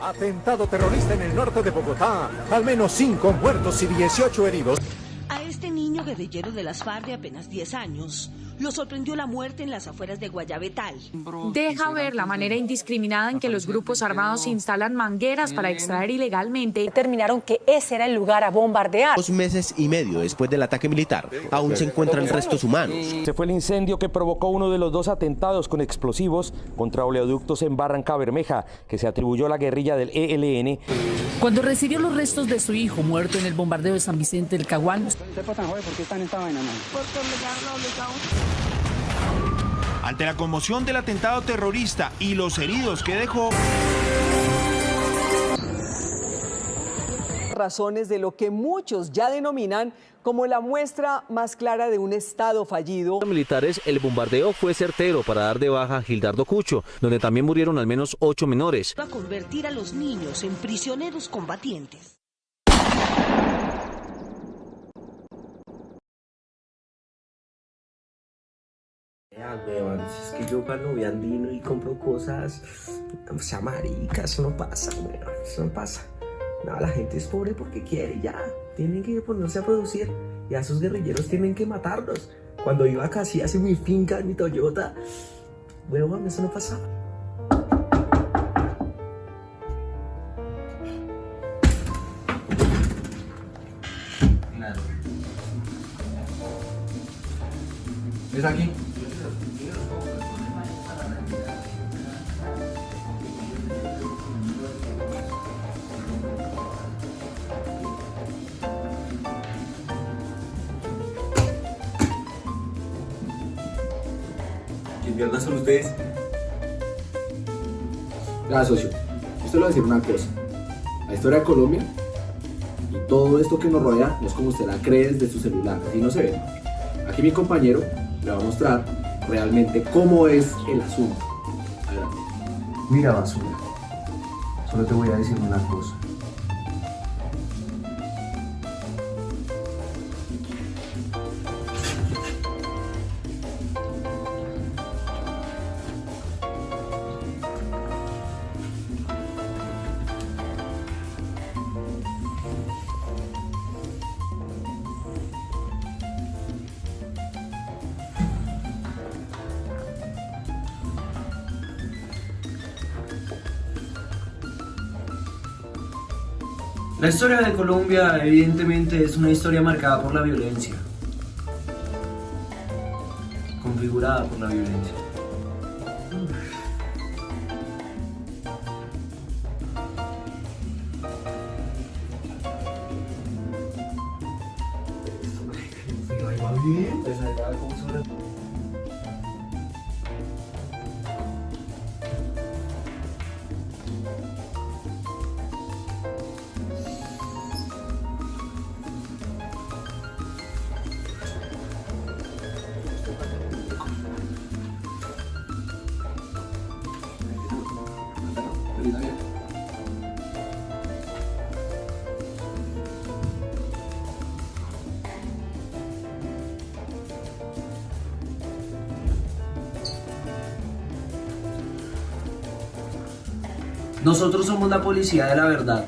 Atentado terrorista en el norte de Bogotá. Al menos 5 muertos y 18 heridos. A este niño guerrillero de las FARC de apenas 10 años lo sorprendió la muerte en las afueras de Guayabetal. Deja ver la manera indiscriminada en que los grupos armados instalan mangueras para extraer ilegalmente. Determinaron que ese era el lugar a bombardear. 2 meses y medio después del ataque militar, aún se encuentran restos humanos. Se fue el incendio que provocó uno de los 2 atentados con explosivos contra oleoductos en Barranca Bermeja, que se atribuyó a la guerrilla del ELN. Cuando recibió los restos de su hijo muerto en el bombardeo de San Vicente del Caguán. Ante la conmoción del atentado terrorista y los heridos que dejó, razones de lo que muchos ya denominan como la muestra más clara de un Estado fallido. Militares, el bombardeo fue certero para dar de baja a Gildardo Cucho, donde también murieron al menos 8 menores. A convertir a los niños en prisioneros combatientes. Si es que yo cuando voy andino y compro cosas, o sea, marica, eso no pasa, weón, eso no pasa. No, la gente es pobre porque quiere, ya. Tienen que ponerse a producir y a esos guerrilleros tienen que matarlos. Cuando iba casi hacia mi finca, en mi Toyota, weón, eso no pasaba. ¿Es aquí? ¿Qué mierda son ustedes? Ya, socio, esto le voy a decir una cosa. La historia de Colombia y todo esto que nos rodea no es como usted la cree desde su celular, así no se ve. Aquí mi compañero le va a mostrar realmente cómo es el asunto. Adelante. Mira, basura, solo te voy a decir una cosa. La historia de Colombia evidentemente es una historia marcada por la violencia, configurada por la violencia. Nosotros somos la policía de la verdad.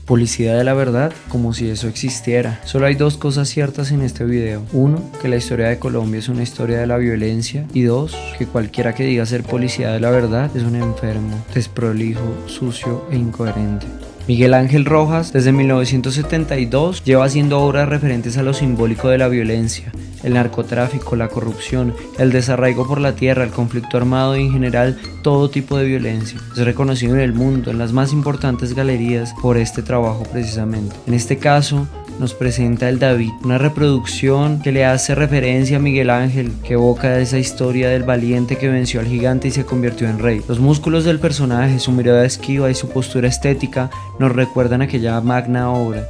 Policía de la verdad, como si eso existiera. Solo hay 2 cosas ciertas en este video. 1, que la historia de Colombia es una historia de la violencia. Y 2, que cualquiera que diga ser policía de la verdad es un enfermo, desprolijo, sucio e incoherente. Miguel Ángel Rojas, desde 1972, lleva haciendo obras referentes a lo simbólico de la violencia, el narcotráfico, la corrupción, el desarraigo por la tierra, el conflicto armado y en general todo tipo de violencia. Es reconocido en el mundo, en las más importantes galerías, por este trabajo precisamente. En este caso, nos presenta el David, una reproducción que le hace referencia a Miguel Ángel, que evoca esa historia del valiente que venció al gigante y se convirtió en rey. Los músculos del personaje, su mirada esquiva y su postura estética nos recuerdan aquella magna obra.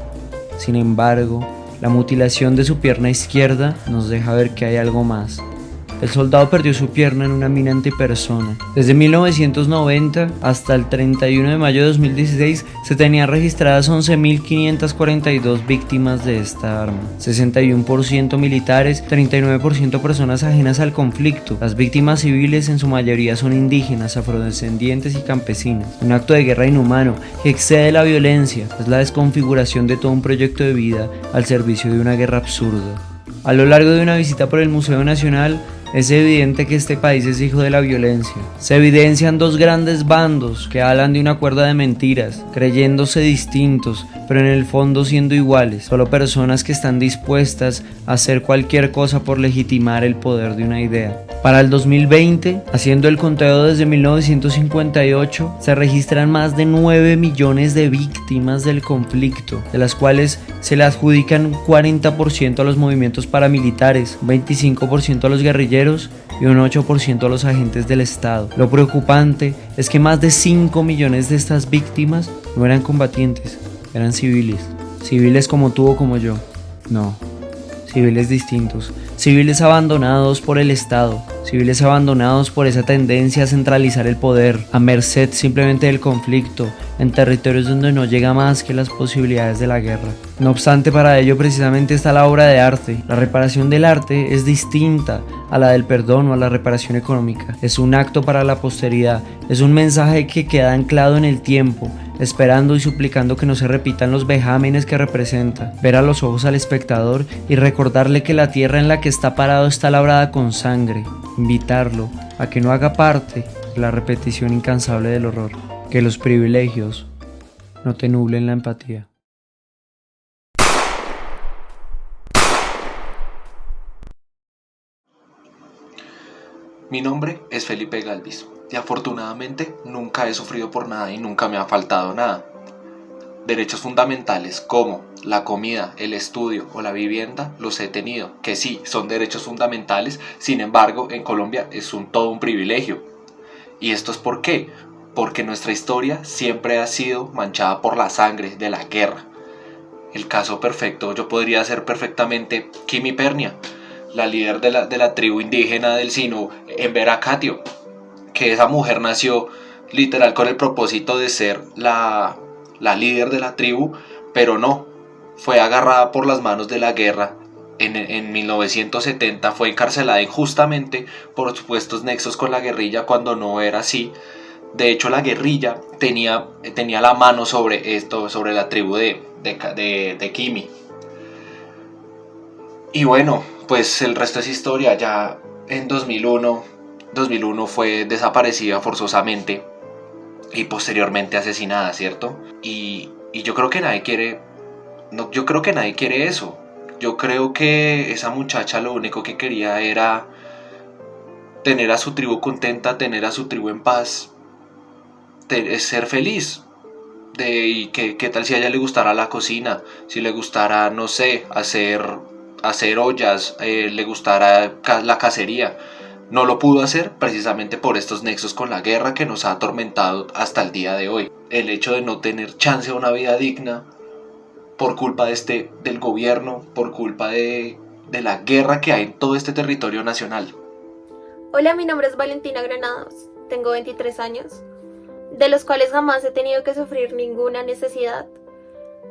Sin embargo, la mutilación de su pierna izquierda nos deja ver que hay algo más. el soldado perdió su pierna en una mina antipersona. Desde 1990 hasta el 31 de mayo de 2016 se tenían registradas 11.542 víctimas de esta arma, 61% militares, 39% personas ajenas al conflicto. Las víctimas civiles en su mayoría son indígenas, afrodescendientes y campesinas. Un acto de guerra inhumano que excede la violencia, es la desconfiguración de todo un proyecto de vida al servicio de una guerra absurda. A lo largo de una visita por el Museo Nacional, es evidente que este país es hijo de la violencia. Se evidencian dos grandes bandos que hablan de una cuerda de mentiras, creyéndose distintos, pero en el fondo siendo iguales. Solo personas que están dispuestas a hacer cualquier cosa por legitimar el poder de una idea. Para el 2020, haciendo el conteo desde 1958, se registran más de 9 millones de víctimas del conflicto, de las cuales se le adjudican un 40% a los movimientos paramilitares, un 25% a los guerrilleros y un 8% a los agentes del Estado. Lo preocupante es que más de 5 millones de estas víctimas no eran combatientes, eran civiles. Civiles como tú o como yo. No, civiles distintos. Civiles abandonados por el Estado. Civiles abandonados por esa tendencia a centralizar el poder, a merced simplemente del conflicto, en territorios donde no llega más que las posibilidades de la guerra. No obstante, para ello precisamente está la obra de arte. La reparación del arte es distinta a la del perdón o a la reparación económica. Es un acto para la posteridad, es un mensaje que queda anclado en el tiempo, esperando y suplicando que no se repitan los vejámenes que representa. Ver a los ojos al espectador y recordarle que la tierra en la que está parado está labrada con sangre. Invitarlo a que no haga parte de la repetición incansable del horror. Que los privilegios no te nublen la empatía. Mi nombre es Felipe Galvis y afortunadamente nunca he sufrido por nada y nunca me ha faltado nada. Derechos fundamentales como la comida, el estudio o la vivienda los he tenido, que sí, son derechos fundamentales, sin embargo en Colombia es todo un privilegio. ¿Y esto es por qué? Porque nuestra historia siempre ha sido manchada por la sangre de la guerra. El caso perfecto, yo podría ser perfectamente Kimi Pernia, la líder de la tribu indígena del Sinu en Veracatio, que esa mujer nació literal con el propósito de ser la líder de la tribu, pero no, fue agarrada por las manos de la guerra. En 1970 fue encarcelada injustamente por supuestos nexos con la guerrilla cuando no era así. De hecho, la guerrilla tenía la mano sobre esto, sobre la tribu de Kimi. Y bueno, pues el resto es historia. Ya en 2001 fue desaparecida forzosamente y posteriormente asesinada, ¿cierto? Y yo creo que nadie quiere eso. Yo creo que esa muchacha lo único que quería era tener a su tribu contenta, tener a su tribu en paz, ser feliz. Y qué tal si a ella le gustara la cocina, si le gustara, no sé, hacer ollas, le gustara la cacería. No lo pudo hacer precisamente por estos nexos con la guerra que nos ha atormentado hasta el día de hoy. El hecho de no tener chance a una vida digna por culpa del gobierno, por culpa de la guerra que hay en todo este territorio nacional. Hola, mi nombre es Valentina Granados, tengo 23 años, de los cuales jamás he tenido que sufrir ninguna necesidad.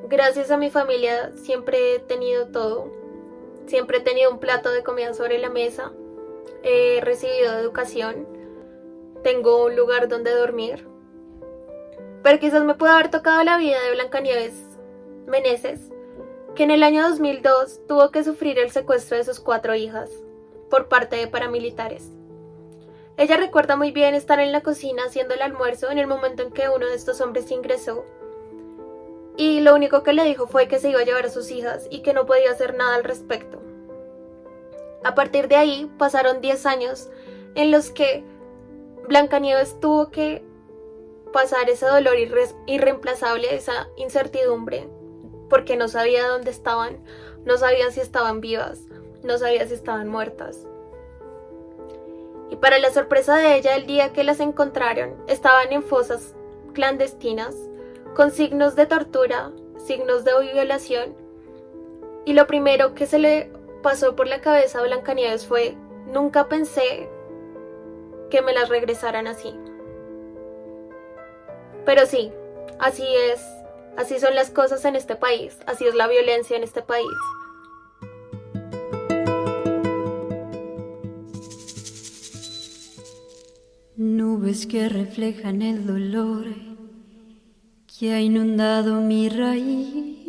Gracias a mi familia siempre he tenido todo, siempre he tenido un plato de comida sobre la mesa, he recibido educación, tengo un lugar donde dormir. Pero quizás me pudo haber tocado la vida de Blancanieves Meneses, que en el año 2002 tuvo que sufrir el secuestro de sus 4 hijas por parte de paramilitares. Ella recuerda muy bien estar en la cocina haciendo el almuerzo en el momento en que uno de estos hombres ingresó, y lo único que le dijo fue que se iba a llevar a sus hijas y que no podía hacer nada al respecto. A partir de ahí pasaron 10 años en los que Blancanieves tuvo que pasar ese dolor irreemplazable, esa incertidumbre, porque no sabía dónde estaban, no sabía si estaban vivas, no sabía si estaban muertas. Y para la sorpresa de ella, el día que las encontraron, estaban en fosas clandestinas, con signos de tortura, signos de violación, y lo primero que se le pasó por la cabeza a Blancanieves fue Nunca pensé que me las regresaran así. Pero sí, así es. Así son las cosas en este país. Así es la violencia en este país. Nubes que reflejan el dolor que ha inundado mi raíz.